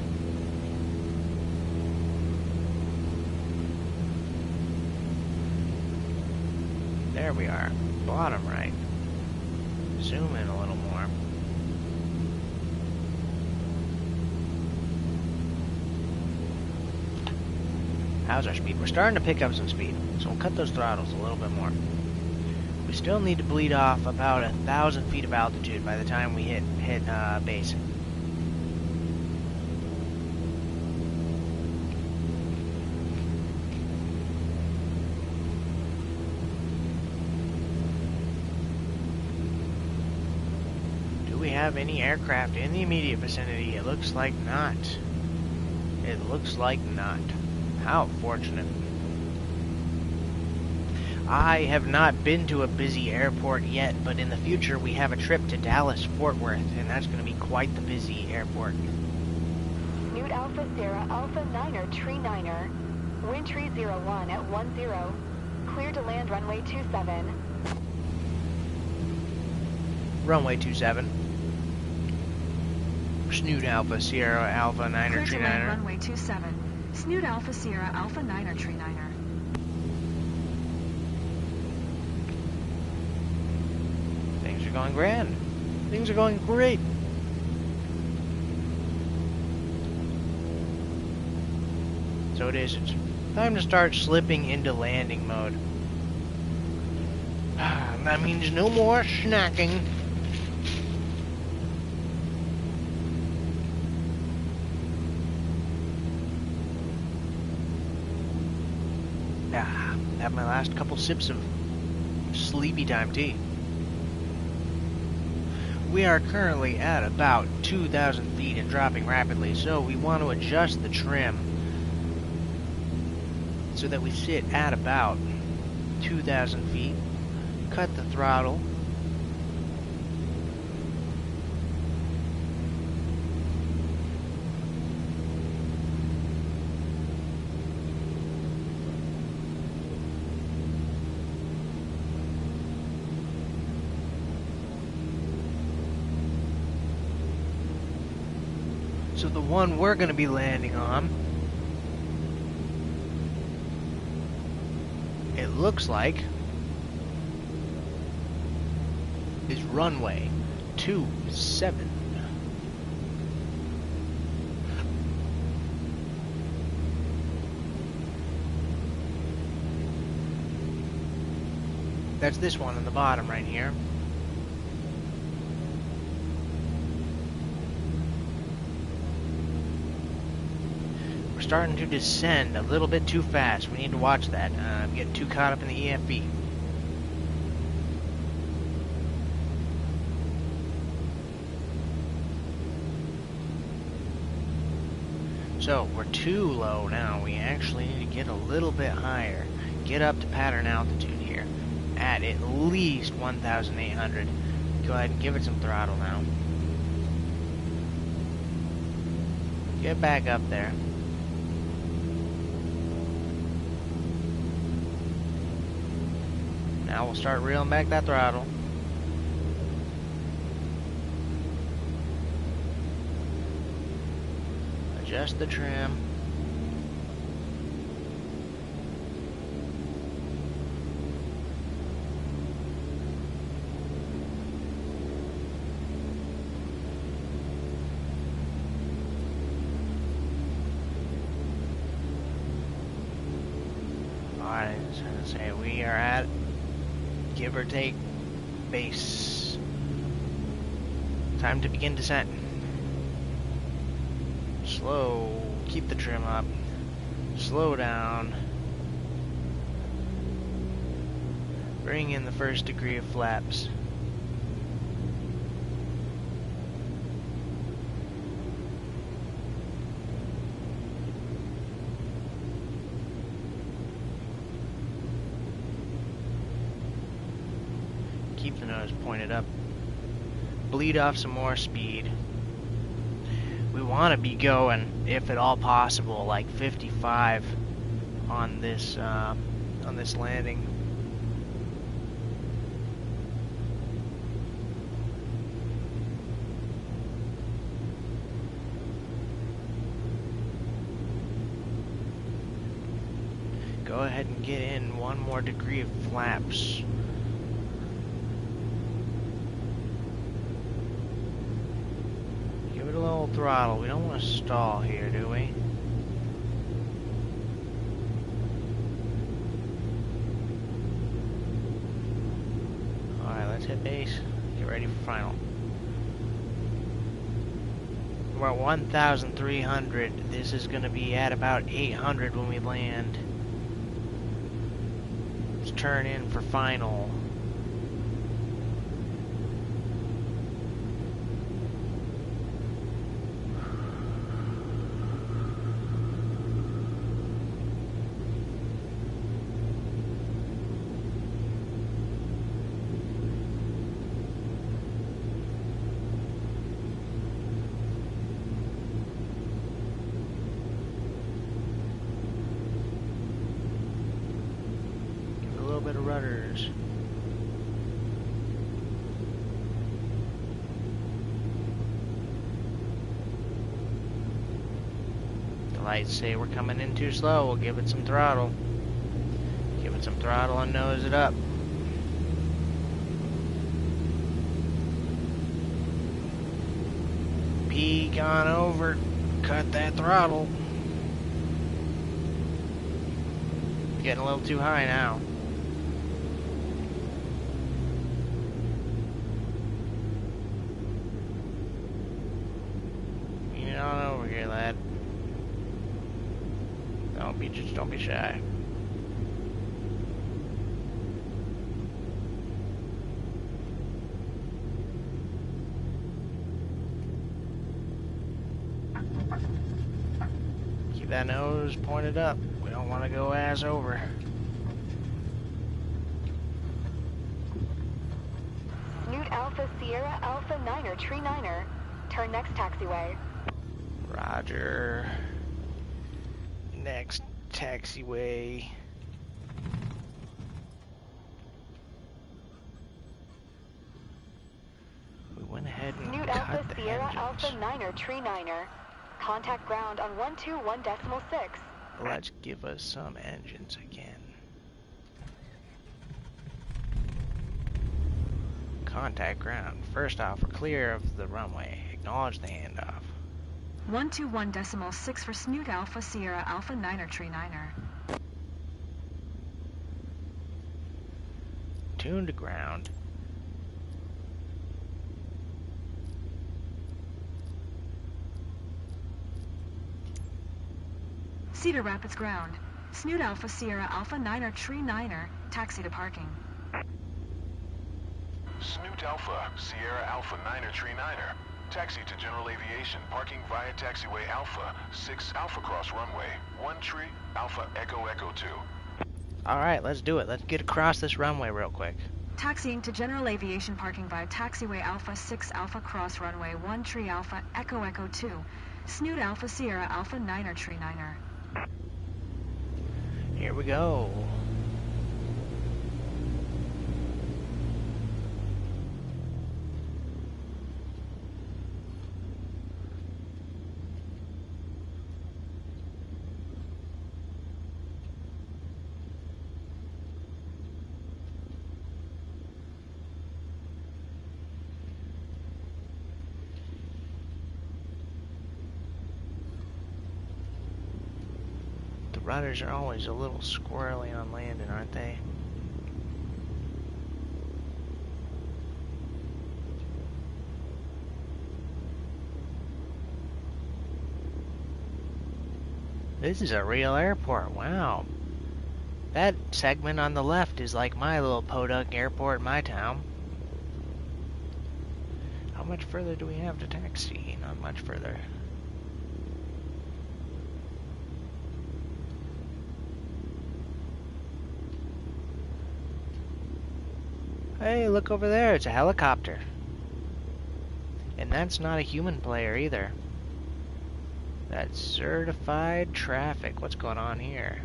There we are, bottom right. Zoom in a little more. How's our speed? We're starting to pick up some speed, so we'll cut those throttles a little bit more. We still need to bleed off about 1,000 feet of altitude by the time we hit base. Do we have any aircraft in the immediate vicinity? It looks like not. It looks like not. How fortunate. I have not been to a busy airport yet, but in the future we have a trip to Dallas-Fort Worth, and that's going to be quite the busy airport. Snoot Alpha Sierra Alpha Niner Tree Niner. Wind tree 01 at 10. Clear to land runway 27. Runway 27. Snoot Alpha Sierra Alpha Niner Tree Clear to land Niner. runway 27. Snoot Alpha Sierra Alpha Niner Tree Niner. Things are going grand. Things are going great. So it is. It's time to start slipping into landing mode. That means no more snacking. Have my last couple sips of sleepy time tea. We are currently at about 2,000 feet and dropping rapidly, so we want to adjust the trim so that we sit at about 2,000 feet. Cut the throttle. So the one we're going to be landing on, it looks like, is runway 27. That's this one on the bottom right here. Starting to descend a little bit too fast. We need to watch that. I'm getting too caught up in the EFB. So, we're too low now. We actually need to get a little bit higher. Get up to pattern altitude here. At least 1,800. Go ahead and give it some throttle now. Get back up there. Now we'll start reeling back that throttle. Adjust the trim. Alright, I was going to say we are at, give or take, base. Time to begin descent. Slow, keep the trim up. Slow down. Bring in the first degree of flaps. Keep the nose pointed up. Bleed off some more speed. We want to be going, if at all possible, like 55 on this landing. Go ahead and get in one more degree of flaps. Give it a little throttle. We don't want to stall here, do we? Alright, let's hit base. Get ready for final. We're at 1,300. This is going to be at about 800 when we land. Let's turn in for final. Bit of rudders. The lights say we're coming in too slow. We'll give it some throttle. Give it some throttle and nose it up. Peek on over. Cut that throttle. Getting a little too high now. On over here, lad. Don't be shy. Keep that nose pointed up. We don't want to go ass over. Snoot Alpha Sierra Alpha Niner Tree Niner. Turn next taxiway. Roger. Next taxiway. We went ahead and Snoot cut Alpha the Sierra engines. Alpha Niner Tree Niner. Contact ground on 121.6. Let's give us some engines again. Contact ground. First off, we're clear of the runway. Acknowledge the handoff. 121.6 for Snoot Alpha Sierra Alpha Niner Tree Niner. Tune to ground. Cedar Rapids ground. Snoot Alpha Sierra Alpha Niner Tree Niner. Taxi to parking. Snoot Alpha Sierra Alpha Niner Tree Niner. Taxi to General Aviation, parking via taxiway Alpha, 6 Alpha Cross runway, 1 tree, Alpha Echo Echo 2. Alright, let's do it. Let's get across this runway real quick. Taxiing to General Aviation parking via taxiway Alpha 6 Alpha Cross runway 1 tree Alpha Echo Echo 2. Snoot Alpha Sierra Alpha Niner Tree Niner. Here we go. rudders are always a little squirrely on landing, aren't they? This is a real airport, wow. That segment on the left is like my little podunk airport in my town. How much further do we have to taxi? Not much further. Hey, look over there, it's a helicopter. And that's not a human player either. That's certified traffic. What's going on here?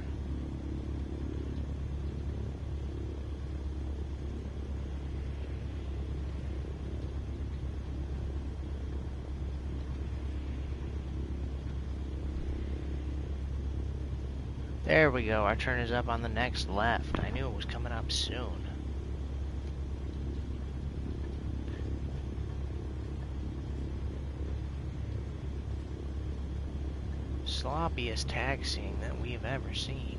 There we go, our turn is up on the next left. I knew it was coming up soon. Sloppiest taxiing that we've ever seen.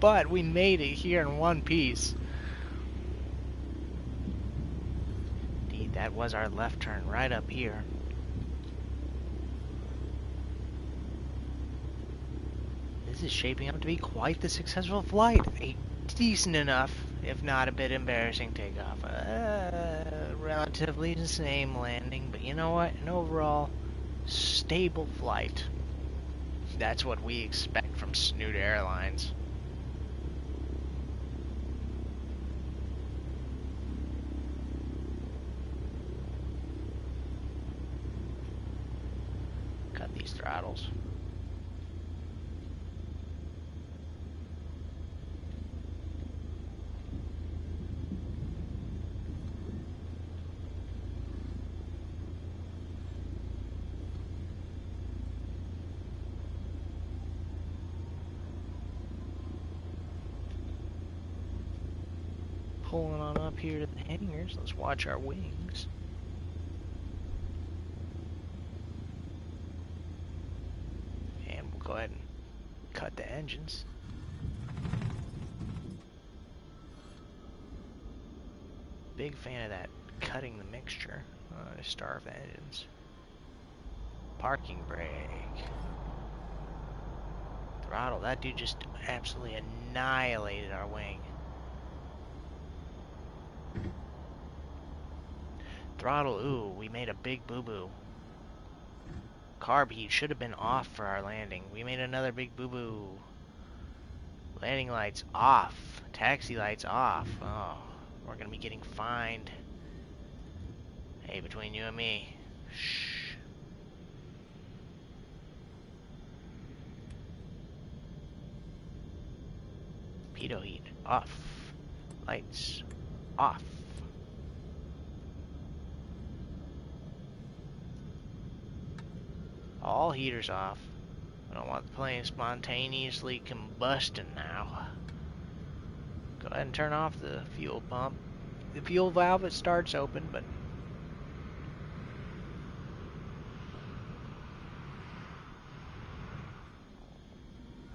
But we made it here in one piece. Indeed, that was our left turn right up here. This is shaping up to be quite the successful flight. A decent enough, if not a bit embarrassing takeoff. Relatively the same landing, but you know what? An overall stable flight. That's what we expect from Snoot Airlines. Cut these throttles. Pulling on up here to the hangars. Let's watch our wings. And we'll go ahead and cut the engines. Big fan of that cutting the mixture to starve the engines. Parking brake. Throttle. That dude just absolutely annihilated our wing. Throttle, ooh, we made a big boo-boo. Carb heat should have been off for our landing. We made another big boo-boo. Landing lights off. Taxi lights off. Oh, we're gonna be getting fined. Hey, between you and me. Shh. Pitot heat off. Lights off. All heaters off. I don't want the plane spontaneously combusting now. Go ahead and turn off the fuel pump. The fuel valve, it starts open, but...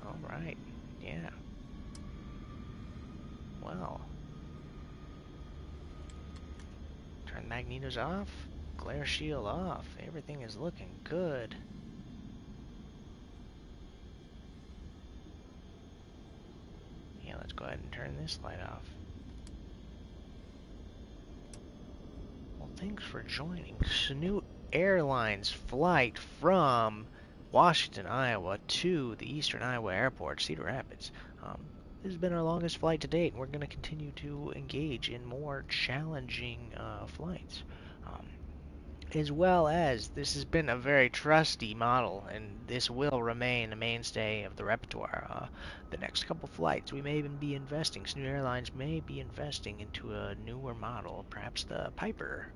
Alright, yeah. Well. Turn magnetos off. Glare shield off. Everything is looking good. Yeah, let's go ahead and turn this light off. Well, thanks for joining Snoot Airlines flight from Washington, Iowa to the Eastern Iowa Airport, Cedar Rapids. This has been our longest flight to date, and we're going to continue to engage in more challenging flights. As well as this has been a very trusty model, and this will remain a mainstay of the repertoire. The next couple flights, we may even be investing. Snoot Airlines may be investing into a newer model, perhaps the Piper.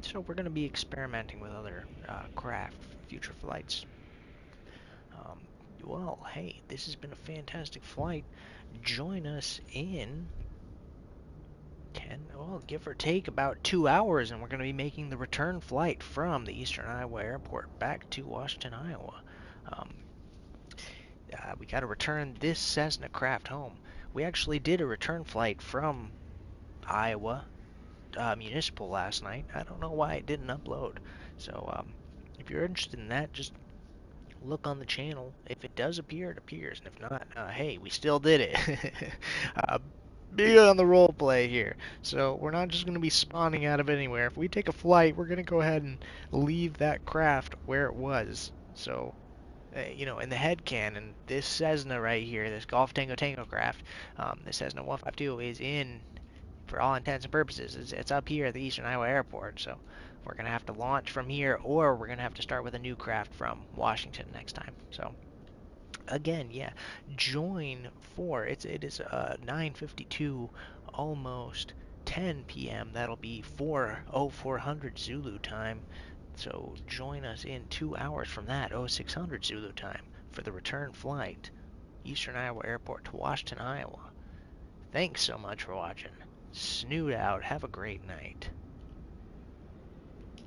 So we're going to be experimenting with other craft for future flights. Well, hey, this has been a fantastic flight. Join us in 10, well, give or take about 2 hours, and we're going to be making the return flight from the Eastern Iowa Airport back to Washington, Iowa. we got to return this Cessna craft home. We actually did a return flight from Iowa Municipal last night. I don't know why it didn't upload. So if you're interested in that, just look on the channel. If it does appear, it appears. And if not, hey, we still did it. uh, Big on the role play here. So we're not just going to be spawning out of anywhere. If we take a flight, we're going to go ahead and leave that craft where it was. So, in the head canon, this Cessna right here, this Golf Tango Tango craft, the Cessna 152 is in, for all intents and purposes, it's up here at the Eastern Iowa Airport. So we're going to have to launch from here, or we're going to have to start with a new craft from Washington next time. So again, yeah, join for it is 9:52, almost 10 p.m. That'll be 4:0400 Zulu time. So join us in 2 hours from that, 0600 Zulu time, for the return flight, Eastern Iowa Airport to Washington, Iowa. Thanks so much for watching. Snoot out. Have a great night.